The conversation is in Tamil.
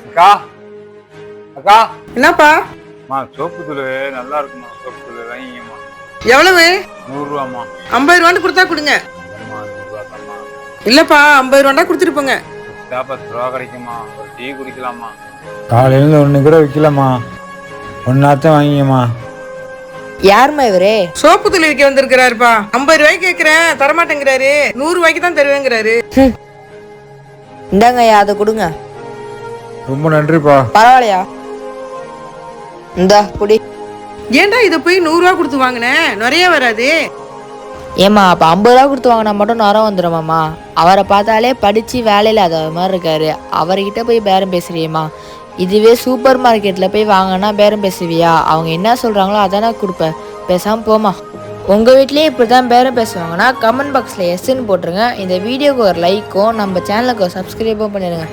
அக்கா அக்கா என்னப்பா? சோப்பு தூள் நல்லா இருக்குமா? சோப்பு தூள் வாங்கிக்கம்மா. எவ்வளவு? 100 ரூபாம்மா. 50 ரூபான்னு கொடுத்தா கொடுங்க. அம்மா 100 ரூபா தாம்மா. இல்லப்பா 50 ரூபாண்டா கொடுத்துட்டு போங்க. 10 ரூபா கிடைக்குமா? ஒரு டீ குடிக்கலாமா? காலையிலேருந்து ஒன்று கூட விற்கலாமா? ஒன்றாத்தான் வாங்கிக்கம்மா. யாருமா இவரு? சோப்பு தூள் விற்க வந்திருக்கிறாருப்பா. 50 ரூபாய்க்கு கேட்கிறேன், தரமாட்டேங்கிறாரு. 100 ரூபாய்க்கு தான் தருவேங்கிறாரு. இந்தாங்கய்யா, அதை கொடுங்க. ரொம்ப நன்றிப்பா. பரவாயில்லையா? இந்தா குடி. ஏன்டா இதை போய் 100 ரூபா கொடுத்து வாங்கினேன்? நிறைய வராது. ஏம்மா, அப்போ 50 ரூபா கொடுத்து வாங்கினா மட்டும் நரம் வந்துடுமாம்மா? அவரை பார்த்தாலே படித்து வேலையில் அது மாதிரி இருக்காரு. அவர்கிட்ட போய் பேரம் பேசுறியம்மா? இதுவே சூப்பர் மார்க்கெட்டில் போய் வாங்கினா பேரம் பேசுவியா? அவங்க என்ன சொல்கிறாங்களோ அதானே கொடுப்பேன். பேசாமல் போமா. உங்கள் வீட்லேயே இப்படி தான் பேரம் பேசுவாங்கன்னா கமெண்ட் பாக்ஸில் எஸ்ன்னு போட்டுருங்க. இந்த வீடியோக்கு ஒரு லைக்கும் நம்ம சேனலுக்கு ஒரு சப்ஸ்கிரைபும் பண்ணிடுங்க.